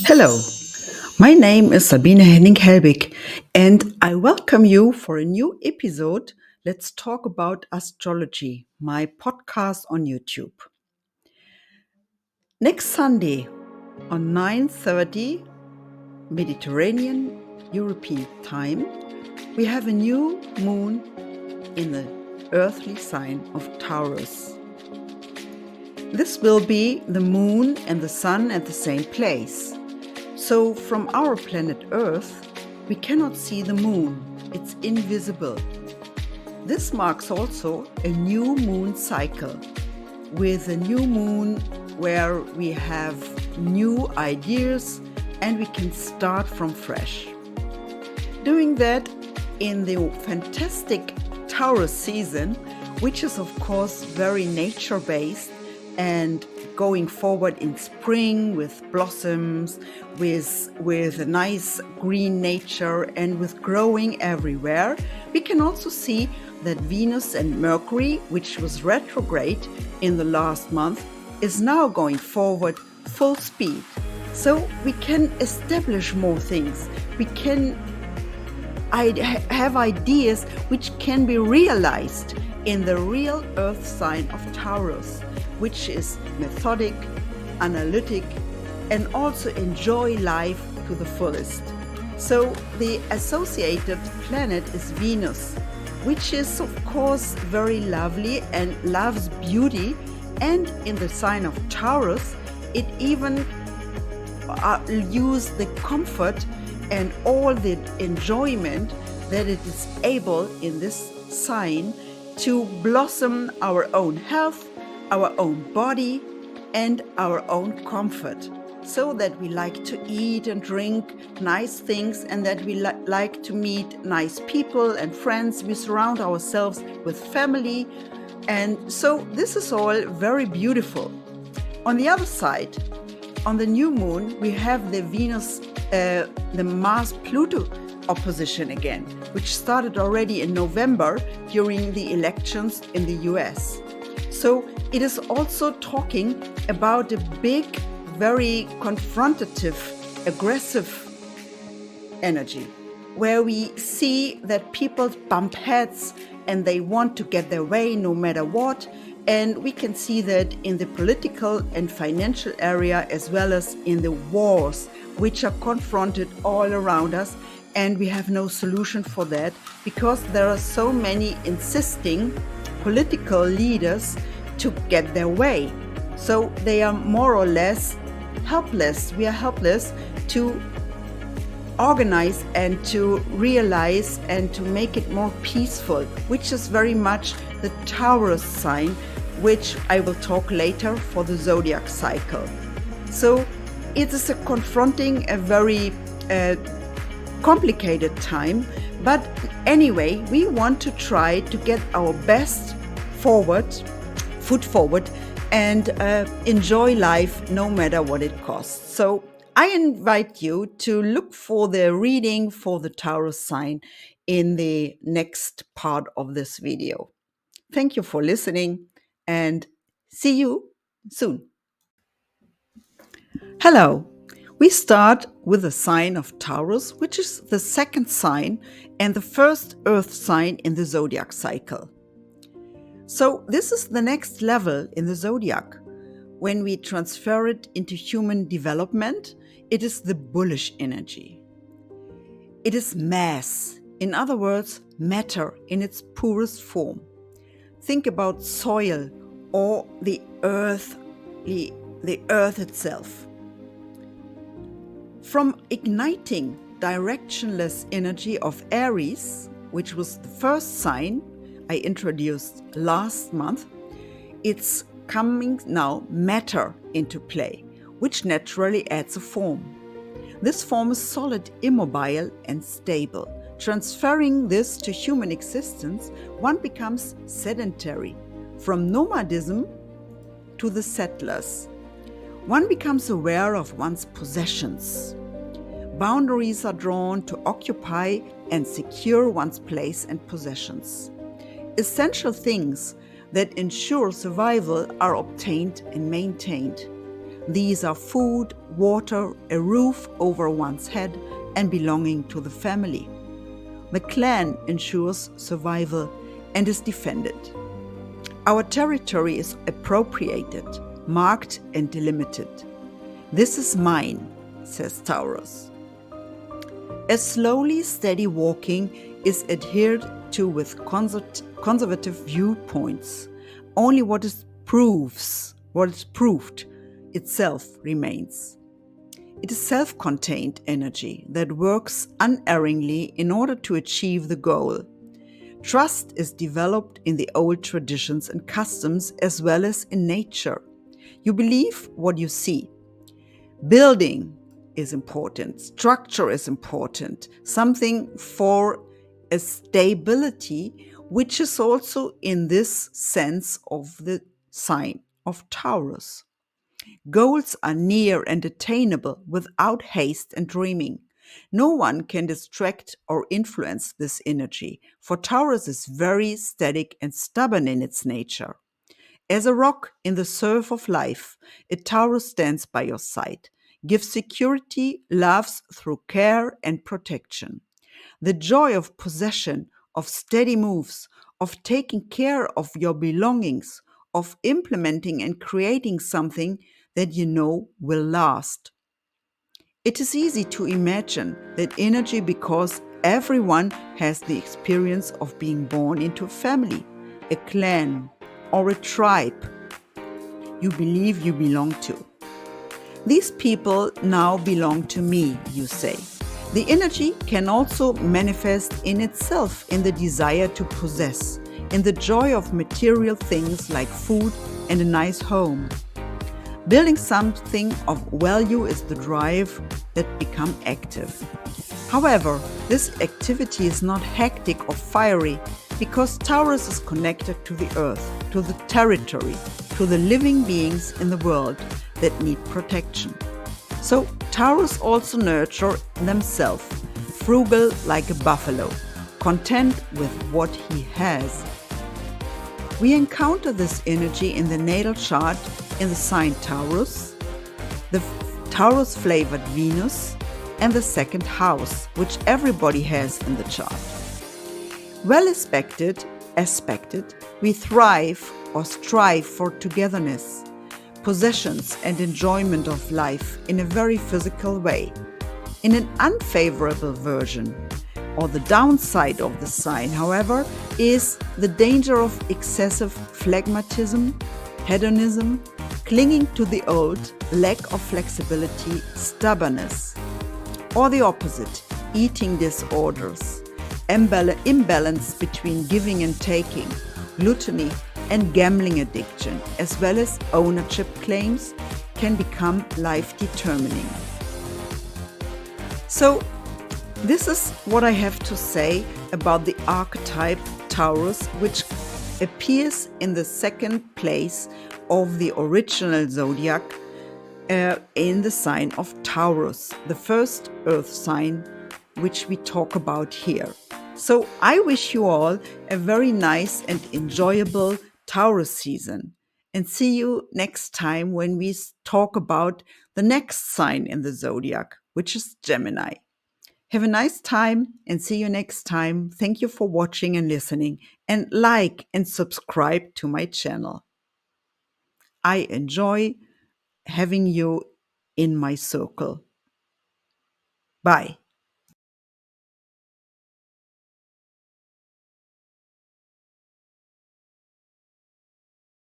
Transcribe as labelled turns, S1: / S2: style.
S1: Hello, my name is Sabine Henning-Helbig, and I welcome you for a new episode. Let's talk about astrology, my podcast on YouTube. Next Sunday on 9:30 Mediterranean European time, we have a new moon in the earthly sign of Taurus. This will be the moon and the sun at the same place. So from our planet Earth, we cannot see the moon. It's invisible. This marks also a new moon cycle, with a new moon where we have new ideas and we can start from fresh. Doing that in the fantastic Taurus season, which is of course very nature-based and going forward in spring with blossoms, with a nice green nature and with growing everywhere. We can also see that Venus and Mercury, which was retrograde in the last month, is now going forward full speed. So we can establish more things. We can have ideas which can be realized in the real earth sign of Taurus, which is methodic, analytic, and also enjoy life to the fullest. So the associated planet is Venus, which is of course very lovely and loves beauty, and in the sign of Taurus, it even use the comfort and all the enjoyment that it is able in this sign to blossom our own health, our own body, and our own comfort, so that we like to eat and drink nice things, and that we like to meet nice people and friends. We surround ourselves with family, and so this is all very beautiful. On the other side, on the new moon, we have the Venus, the Mars-Pluto opposition again, which started already in November during the elections in the US. So it is also talking about a big, very confrontative, aggressive energy, where we see that people bump heads and they want to get their way no matter what. And we can see that in the political and financial area, as well as in the wars, which are confronted all around us. And we have no solution for that, because there are so many insisting political leaders to get their way. So they are more or less helpless. We are helpless to organize and to realize and to make it more peaceful, which is very much the Taurus sign, which I will talk later for the Zodiac cycle. So it is confronting a very complicated time, but anyway, we want to try to get our best foot forward, and enjoy life no matter what it costs. So I invite you to look for the reading for the Taurus sign in the next part of this video. Thank you for listening, and see you soon. Hello. We start with the sign of Taurus, which is the second sign and the first earth sign in the zodiac cycle. So this is the next level in the zodiac. When we transfer it into human development, it is the bullish energy. It is mass, in other words, matter in its purest form. Think about soil or the earth itself. From igniting directionless energy of Aries, which was the first sign I introduced last month, it's coming now matter into play, which naturally adds a form. This form is solid, immobile, and stable. Transferring this to human existence, one becomes sedentary, from nomadism to the settlers. One becomes aware of one's possessions. Boundaries are drawn to occupy and secure one's place and possessions. Essential things that ensure survival are obtained and maintained. These are food, water, a roof over one's head, and belonging to the family. The clan ensures survival and is defended. Our territory is appropriated, marked, and delimited. This is mine, says Taurus. A slowly steady walking is adhered to with conservative viewpoints. Only what is proved itself remains. It is self-contained energy that works unerringly in order to achieve the goal. Trust is developed in the old traditions and customs as well as in nature. You believe what you see. Building is important. Structure is important. Something for a stability, which is also in this sense of the sign of Taurus. Goals are near and attainable without haste and dreaming. No one can distract or influence this energy, for Taurus is very static and stubborn in its nature. As a rock in the surf of life, a Taurus stands by your side, gives security, loves through care and protection. The joy of possession, of steady moves, of taking care of your belongings, of implementing and creating something that you know will last. It is easy to imagine that energy because everyone has the experience of being born into a family, a clan, or a tribe you believe you belong to. These people now belong to me, you say. The energy can also manifest in itself in the desire to possess, in the joy of material things like food and a nice home. Building something of value is the drive that becomes active. However, this activity is not hectic or fiery because Taurus is connected to the earth, to the territory, to the living beings in the world that need protection. So Taurus also nurture themselves, frugal like a buffalo, content with what he has. We encounter this energy in the natal chart in the sign Taurus, the Taurus-flavored Venus, and the second house, which everybody has in the chart. Well aspected, we thrive or strive for togetherness, possessions, and enjoyment of life in a very physical way. In an unfavorable version, or the downside of the sign, however, is the danger of excessive phlegmatism, hedonism, clinging to the old, lack of flexibility, stubbornness. Or the opposite, eating disorders, imbalance between giving and taking, gluttony, and gambling addiction, as well as ownership claims, can become life-determining. So, this is what I have to say about the archetype Taurus, which appears in the second place of the original zodiac in the sign of Taurus, the first earth sign which we talk about here. So I wish you all a very nice and enjoyable Taurus season, and see you next time when we talk about the next sign in the zodiac, which is Gemini. Have a nice time and see you next time. Thank you for watching and listening, and like and subscribe to my channel. I enjoy having you in my circle. Bye.